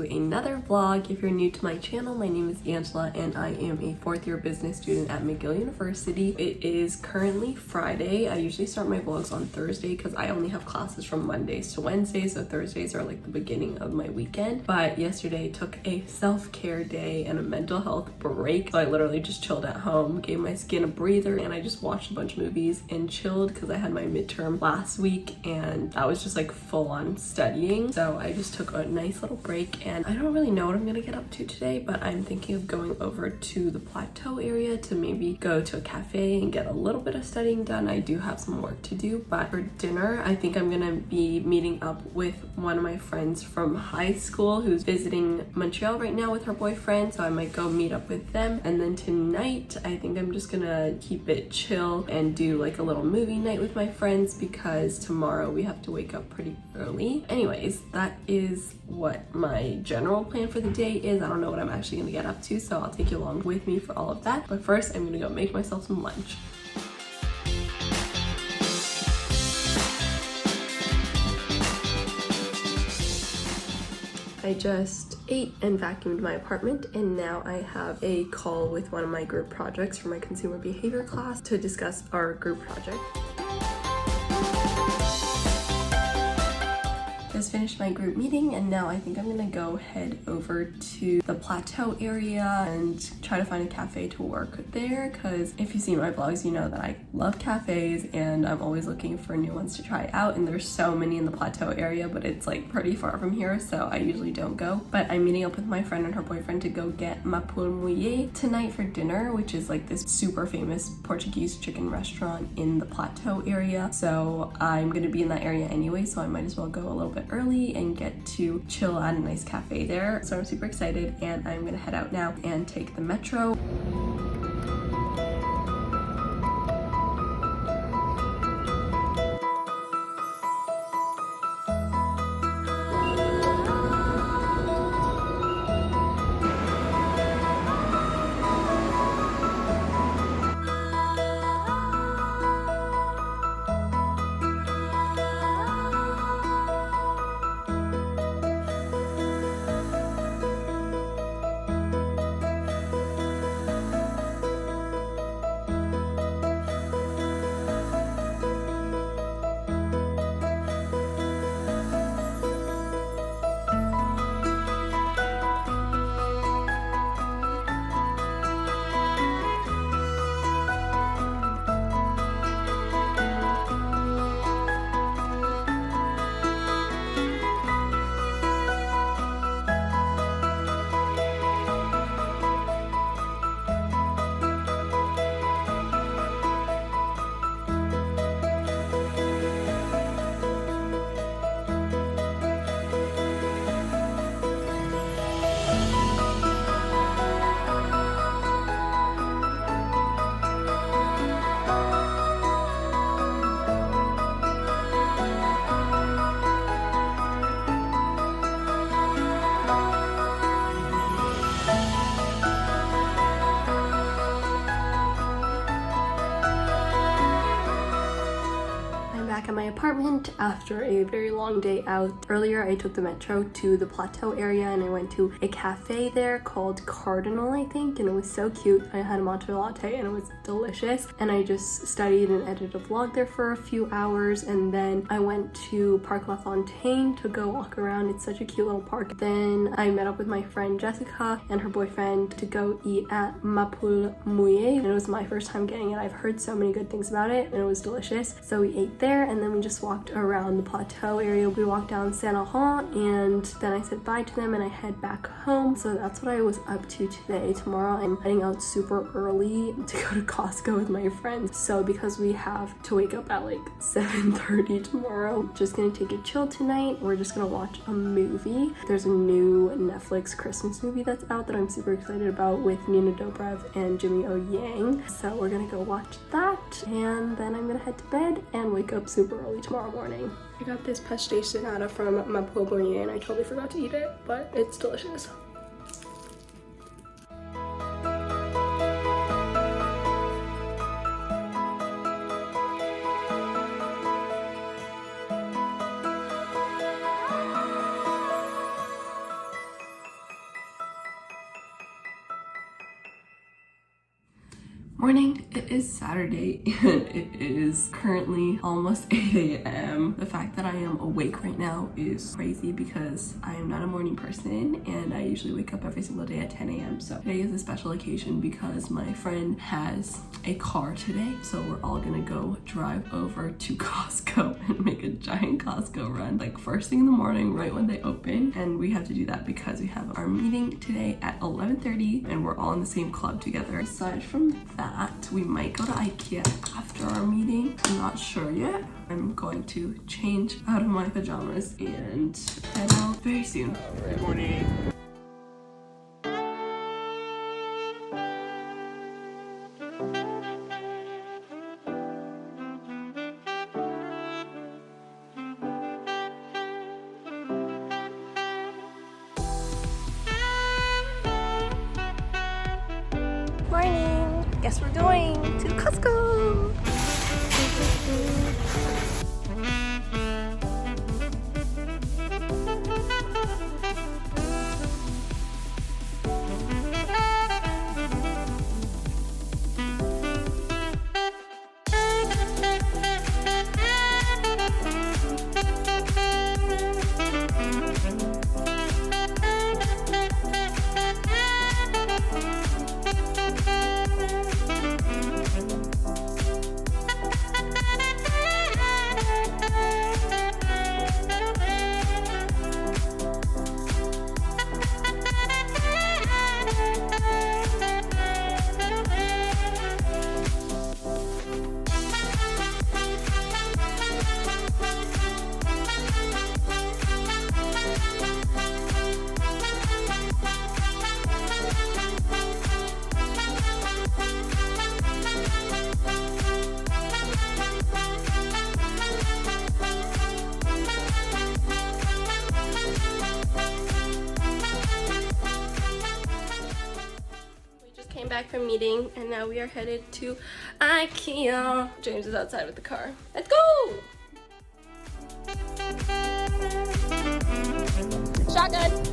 to another vlog. If you're new to my channel, my name is Angela and I am a 4th year business student at McGill University. It is currently Friday. I usually start my vlogs on Thursday because I only have classes from Mondays to Wednesdays, so Thursdays are like the beginning of my weekend. But yesterday took a self-care day and a mental health break. So I literally just chilled at home, gave my skin a breather, and I just watched a bunch of movies and chilled because I had my midterm last week and that was just like full on studying. So I just took a nice little break and I don't really know what I'm gonna get up to today, but I'm thinking of going over to the Plateau area to maybe go to a cafe and get a little bit of studying done. I do have some work to do, but for dinner, I think I'm gonna be meeting up with one of my friends from high school who's visiting Montreal right now with her boyfriend, so I might go meet up with them. And then tonight, I think I'm just gonna keep it chill and do like a little movie night with my friends because tomorrow we have to wake up pretty early. Anyways, that is what my general plan for the day is. I don't know what I'm actually gonna get up to, so I'll take you along with me for all of that. But first, I'm gonna go make myself some lunch. I just ate and vacuumed my apartment, and now I have a call with one of my group projects for my consumer behavior class to discuss our group project. Just finished my group meeting and now I think I'm gonna go head over to the Plateau area and try to find a cafe to work there, because if you've seen my vlogs, you know that I love cafes and I'm always looking for new ones to try out, and there's so many in the Plateau area, but it's like pretty far from here, so I usually don't go. But I'm meeting up with my friend and her boyfriend to go get poule mouillée tonight for dinner, which is like this super famous Portuguese chicken restaurant in the Plateau area. So I'm gonna be in that area anyway, so I might as well go a little bit early and get to chill at a nice cafe there. So I'm super excited and I'm gonna head out now and take the metro. At my apartment after a very long day out. Earlier I took the metro to the Plateau area and I went to a cafe there called Cardinal, I think, and it was so cute. I had a matcha latte and it was delicious, and I just studied and edited a vlog there for a few hours, and then I went to Parc La Fontaine to go walk around. It's such a cute little park. Then I met up with my friend Jessica and her boyfriend to go eat at poule mouillée, and it was my first time getting it. I've heard so many good things about it and it was delicious, so we ate there and then we just walked around the Plateau area. We walked down Saint Laurent and then I said bye to them and I head back home. So that's what I was up to today. Tomorrow I'm heading out super early to go to Costco with my friends. So because we have to wake up at like 7:30 tomorrow, just gonna take it chill tonight. We're just gonna watch a movie. There's a new Netflix Christmas movie that's out that I'm super excited about with Nina Dobrev and Jimmy O Yang. So we're gonna go watch that and then I'm gonna head to bed and wake up super early tomorrow morning. I got this pastéis de nata from poule mouillée and I totally forgot to eat it, but it's delicious. Morning, it is Saturday and it is currently almost 8 a.m. The fact that I am awake right now is crazy because I am not a morning person and I usually wake up every single day at 10 a.m. So today is a special occasion because my friend has a car today. So we're all gonna go drive over to Costco and make a giant Costco run like first thing in the morning right when they open. And we have to do that because we have our meeting today at 11:30 and we're all in the same club together. Aside from that, we might go to Ikea after our meeting. I'm not sure yet. I'm going to change out of my pajamas and head out very soon. Good morning. Morning! Guess we're going to Costco! Back from meeting and now we are headed to Ikea. James is outside with the car. Let's go! Shotgun!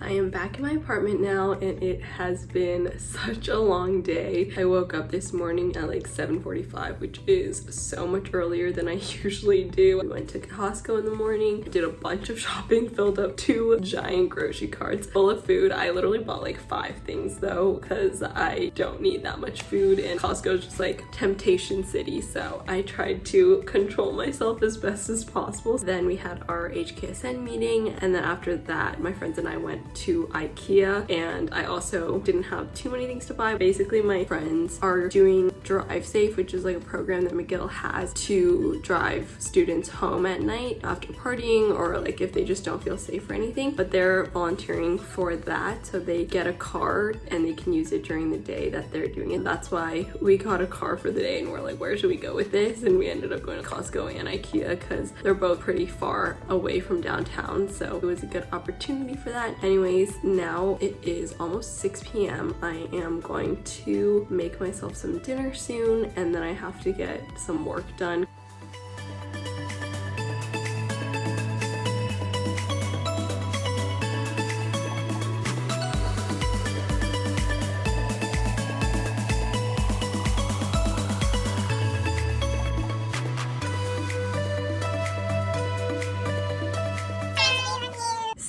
I am back in my apartment now and it has been such a long day. I woke up this morning at like 7:45, which is so much earlier than I usually do. We went to Costco in the morning, did a bunch of shopping, filled up 2 giant grocery carts full of food. I literally bought like 5 things though because I don't need that much food and Costco is just like temptation city, so I tried to control myself as best as possible. Then we had our HKSN meeting and then after that my friends and I went to Ikea and I also didn't have too many things to buy. Basically my friends are doing Drive Safe, which is like a program that McGill has to drive students home at night after partying or like if they just don't feel safe or anything, but they're volunteering for that, so they get a car and they can use it during the day that they're doing it. That's why we got a car for the day and we're like, where should we go with this? And we ended up going to Costco and Ikea because they're both pretty far away from downtown, so it was a good opportunity for that. Anyways, now it is almost 6 p.m. I am going to make myself some dinner soon and then I have to get some work done.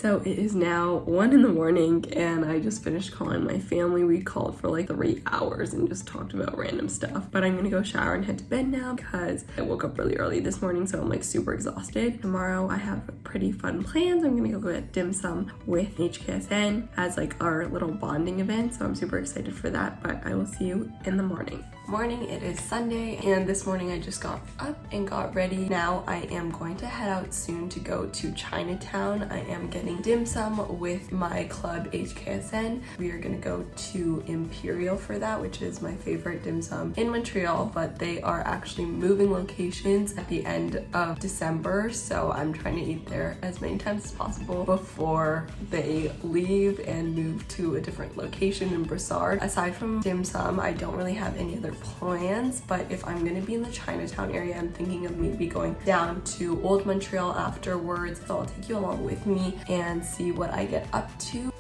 So it is now 1 in the morning and I just finished calling my family. We called for like 3 hours and just talked about random stuff. But I'm gonna go shower and head to bed now because I woke up really early this morning, so I'm like super exhausted. Tomorrow I have pretty fun plans. I'm gonna go get Dimsum with HKSN as like our little bonding event. So I'm super excited for that, but I will see you in the morning. It is Sunday and this morning I just got up and got ready. Now I am going to head out soon to go to Chinatown. I am getting dim sum with my club HKSN. We are gonna go to Imperial for that, which is my favorite dim sum in Montreal, but they are actually moving locations at the end of December, so I'm trying to eat there as many times as possible before they leave and move to a different location in Brossard. Aside from dim sum, I don't really have any other plans, but if I'm gonna be in the Chinatown area, I'm thinking of maybe going down to Old Montreal afterwards, so I'll take you along with me and see what I get up to.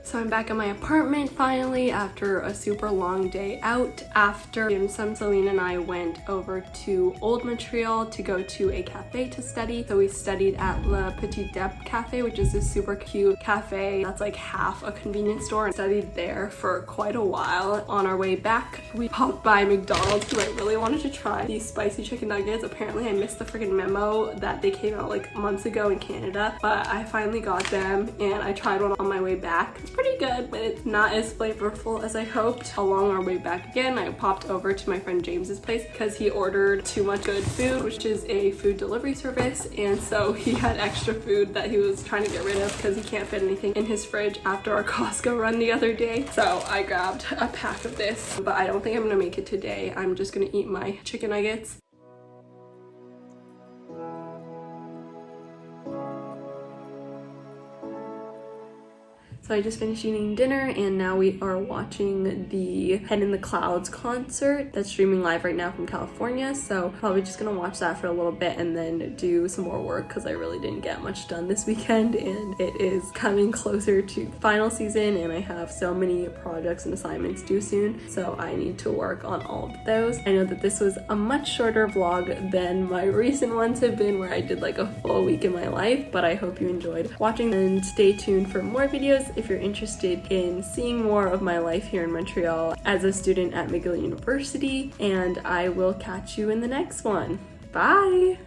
So I'm back at my apartment finally after a super long day out. After Dimsum, Celine and I went over to Old Montreal to go to a cafe to study. So we studied at Le Petit Dep Cafe, which is this super cute cafe that's like half a convenience store, and studied there for quite a while. On our way back, we popped by McDonald's because I really wanted to try these spicy chicken nuggets. Apparently I missed the freaking memo that they came out like months ago in Canada, but I finally got them and I tried one on my way back. It's pretty good, but it's not as flavorful as I hoped. Along our way back again, I popped over to my friend James's place because he ordered Too Much Good Food, which is a food delivery service, and so he had extra food that he was trying to get rid of because he can't fit anything in his fridge after our Costco run the other day. So I grabbed a pack of this, but I don't think I'm gonna make it today. I'm just gonna eat my chicken nuggets. So I just finished eating dinner and now we are watching the Head in the Clouds concert that's streaming live right now from California. So probably just gonna watch that for a little bit and then do some more work because I really didn't get much done this weekend, and it is coming closer to final season and I have so many projects and assignments due soon. So I need to work on all of those. I know that this was a much shorter vlog than my recent ones have been where I did like a full week in my life, but I hope you enjoyed watching, and stay tuned for more videos if you're interested in seeing more of my life here in Montreal as a student at McGill University, and I will catch you in the next one. Bye!